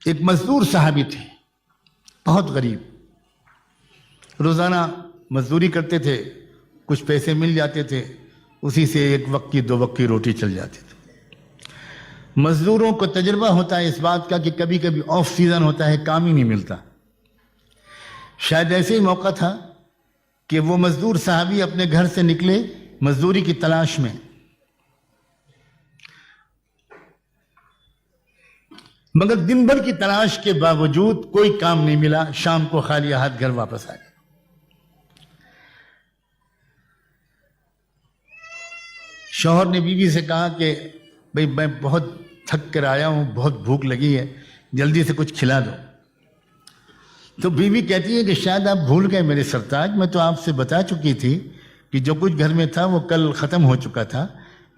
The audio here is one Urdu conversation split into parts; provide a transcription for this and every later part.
ایک مزدور صحابی تھے، بہت غریب، روزانہ مزدوری کرتے تھے، کچھ پیسے مل جاتے تھے، اسی سے ایک وقت کی 2 وقت کی روٹی چل جاتی تھی۔ مزدوروں کو تجربہ ہوتا ہے اس بات کا کہ کبھی کبھی آف سیزن ہوتا ہے، کام ہی نہیں ملتا۔ شاید ایسے ہی موقع تھا کہ وہ مزدور صحابی اپنے گھر سے نکلے مزدوری کی تلاش میں، مگر دن بھر کی تلاش کے باوجود کوئی کام نہیں ملا، شام کو خالی ہاتھ گھر واپس آ گئے۔ شوہر نے بیوی سے کہا کہ بھئی میں بہت تھک کر آیا ہوں، بہت بھوک لگی ہے، جلدی سے کچھ کھلا دو۔ تو بیوی کہتی ہے کہ شاید آپ بھول گئے میرے سرتاج، میں تو آپ سے بتا چکی تھی کہ جو کچھ گھر میں تھا وہ کل ختم ہو چکا تھا،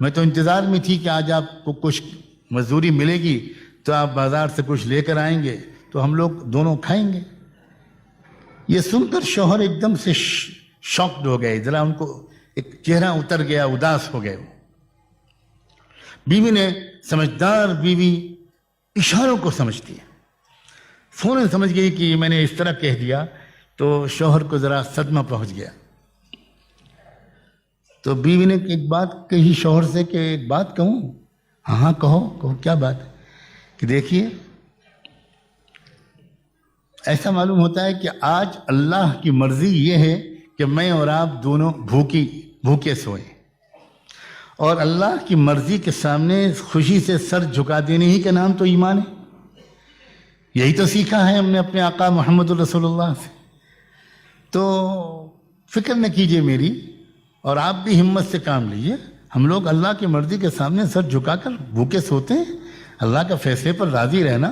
میں تو انتظار میں تھی کہ آج آپ کو کچھ مزدوری ملے گی تو آپ بازار سے کچھ لے کر آئیں گے تو ہم لوگ دونوں کھائیں گے۔ یہ سن کر شوہر ایک دم سے شاکڈ ہو گئے، ذرا ان کو ایک چہرہ اتر گیا، اداس ہو گئے۔ بیوی نے، سمجھدار بیوی اشاروں کو سمجھتی ہے، فوراً سمجھ گئی کہ میں نے اس طرح کہہ دیا تو شوہر کو ذرا صدمہ پہنچ گیا۔ تو بیوی نے ایک بات کہی شوہر سے کہ ایک بات کہوں؟ ہاں کہو، کیا بات؟ کہ دیکھیے، ایسا معلوم ہوتا ہے کہ آج اللہ کی مرضی یہ ہے کہ میں اور آپ دونوں بھوکے سوئیں، اور اللہ کی مرضی کے سامنے خوشی سے سر جھکا دینے ہی کا نام تو ایمان ہے۔ یہی تو سیکھا ہے ہم نے اپنے آقا محمد رسول اللہ سے۔ تو فکر نہ کیجئے میری، اور آپ بھی ہمت سے کام لیجئے۔ ہم لوگ اللہ کی مرضی کے سامنے سر جھکا کر بھوکے سوتے ہیں، اللہ کے فیصلے پر راضی رہنا۔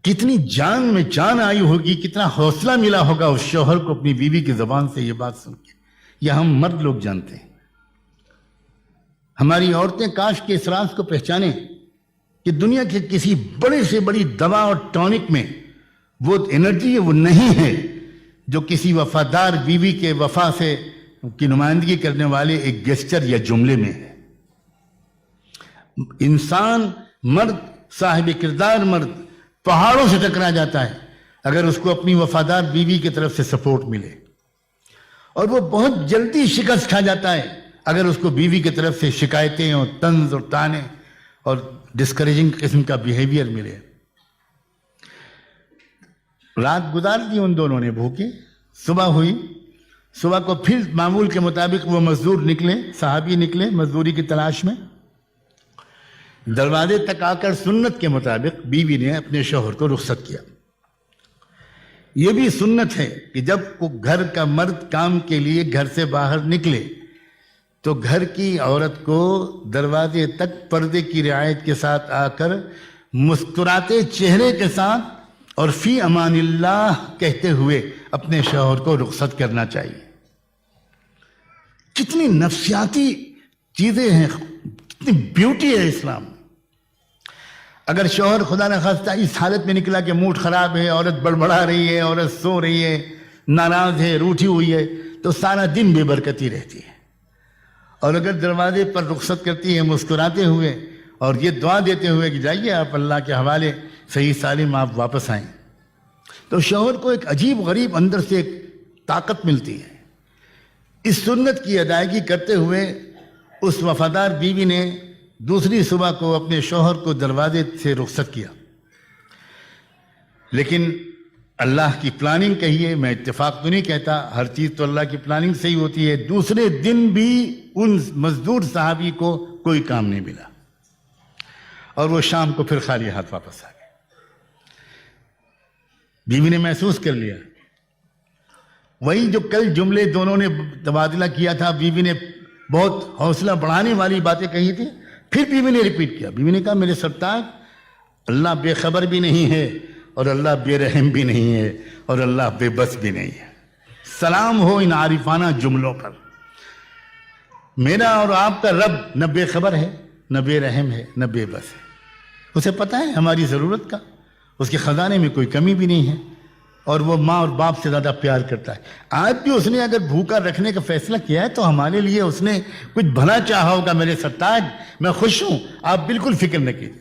کتنی جان میں جان آئی ہوگی، کتنا حوصلہ ملا ہوگا اس شوہر کو اپنی بیوی کی زبان سے یہ بات سن کے۔ یہ ہم مرد لوگ جانتے ہیں۔ ہماری عورتیں کاش کے اس راز کو پہچانیں کہ دنیا کے کسی بڑے سے بڑی دوا اور ٹونک میں وہ انرجی وہ نہیں ہے جو کسی وفادار بیوی کے وفا سے کی نمائندگی کرنے والے ایک گیسچر یا جملے میں ہے۔ انسان، مرد، صاحب کردار مرد پہاڑوں سے ٹکرا جاتا ہے اگر اس کو اپنی وفادار بیوی کی طرف سے سپورٹ ملے، اور وہ بہت جلدی شکست کھا جاتا ہے اگر اس کو بیوی کی طرف سے شکایتیں اور طنز اور طعنے اور ڈسکریجنگ قسم کا بیہیویئر ملے۔ رات گزار دی ان دونوں نے بھوکے، صبح ہوئی، صبح کو پھر معمول کے مطابق وہ مزدور نکلے، صحابی نکلے مزدوری کی تلاش میں۔ دروازے تک آ کر سنت کے مطابق بیوی نے اپنے شوہر کو رخصت کیا۔ یہ بھی سنت ہے کہ جب گھر کا مرد کام کے لیے گھر سے باہر نکلے تو گھر کی عورت کو دروازے تک پردے کی رعایت کے ساتھ آ کر مسکراتے چہرے کے ساتھ اور فی امان اللہ کہتے ہوئے اپنے شوہر کو رخصت کرنا چاہیے۔ کتنی نفسیاتی چیزیں ہیں، کتنی بیوٹی ہے اسلام۔ اگر شوہر خدا نخواستہ اس حالت میں نکلا کہ موڈ خراب ہے، عورت بڑبڑا رہی ہے، عورت سو رہی ہے، ناراض ہے، روٹھی ہوئی ہے، تو سارا دن بے برکتی رہتی ہے۔ اور اگر دروازے پر رخصت کرتی ہے مسکراتے ہوئے اور یہ دعا دیتے ہوئے کہ جائیے آپ اللہ کے حوالے، صحیح سالم آپ واپس آئیں، تو شوہر کو ایک عجیب غریب اندر سے ایک طاقت ملتی ہے۔ اس سنت کی ادائیگی کرتے ہوئے اس وفادار بیوی نے دوسری صبح کو اپنے شوہر کو دروازے سے رخصت کیا۔ لیکن اللہ کی پلاننگ کہیے، میں اتفاق تو نہیں کہتا، ہر چیز تو اللہ کی پلاننگ سے ہی ہوتی ہے۔ دوسرے دن بھی ان مزدور صحابی کو کوئی کام نہیں ملا اور وہ شام کو پھر خالی ہاتھ واپس آ گئے۔ بیوی نے محسوس کر لیا، وہی جو کل جملے دونوں نے تبادلہ کیا تھا، بیوی نے بہت حوصلہ بڑھانے والی باتیں کہی تھی، پھر بیوی نے ریپیٹ کیا۔ بیوی نے کہا میرے سرتاج، اللہ بے خبر بھی نہیں ہے اور اللہ بے رحم بھی نہیں ہے اور اللہ بے بس بھی نہیں ہے۔ سلام ہو ان عارفانہ جملوں پر۔ میرا اور آپ کا رب نہ بے خبر ہے، نہ بے رحم ہے، نہ بے بس ہے۔ اسے پتہ ہے ہماری ضرورت کا، اس کے خزانے میں کوئی کمی بھی نہیں ہے، اور وہ ماں اور باپ سے زیادہ پیار کرتا ہے. آج بھی اس نے اگر بھوکا رکھنے کا فیصلہ کیا ہے تو ہمارے لیے اس نے کچھ بھلا چاہا ہوگا. میرے سرتاج میں خوش ہوں, آپ بالکل فکر نہ کیجیے.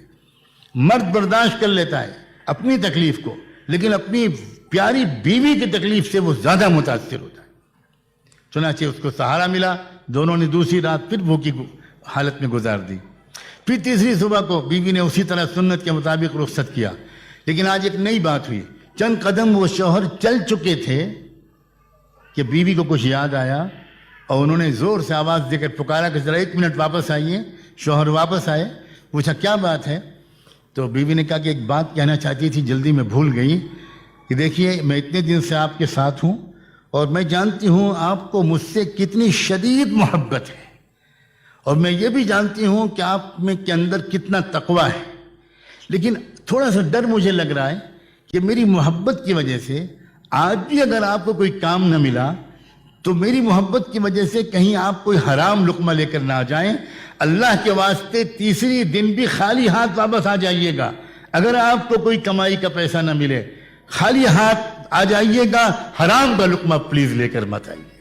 مرد برداشت کر لیتا ہے اپنی تکلیف کو, لیکن اپنی پیاری بیوی کی تکلیف سے وہ زیادہ متاثر ہوتا ہے. چنانچہ اس کو سہارا ملا, دونوں نے دوسری رات پھر بھوکی حالت میں گزار دی. پھر تیسری صبح کو بیوی نے اسی طرح سنت کے مطابق رخصت کیا. لیکن آج ایک نئی بات ہوئی. چند قدم وہ شوہر چل چکے تھے کہ بیوی کو کچھ یاد آیا اور انہوں نے زور سے آواز دے کر پکارا کہ ذرا 1 منٹ واپس آئیے. شوہر واپس آئے, پوچھا کیا بات ہے؟ تو بیوی نے کہا کہ ایک بات کہنا چاہتی تھی, جلدی میں بھول گئی. کہ دیکھیے میں اتنے دن سے آپ کے ساتھ ہوں اور میں جانتی ہوں آپ کو مجھ سے کتنی شدید محبت ہے, اور میں یہ بھی جانتی ہوں کہ آپ میں کے اندر کتنا تقویٰ ہے. لیکن تھوڑا سا ڈر مجھے لگ رہا ہے کہ میری محبت کی وجہ سے آج بھی اگر آپ کو کوئی کام نہ ملا تو میری محبت کی وجہ سے کہیں آپ کوئی حرام لقمہ لے کر نہ آ جائیں. اللہ کے واسطے تیسری دن بھی خالی ہاتھ واپس آ جائیے گا. اگر آپ کو کوئی کمائی کا پیسہ نہ ملے, خالی ہاتھ آ جائیے گا, حرام کا لقمہ پلیز لے کر مت آئیے.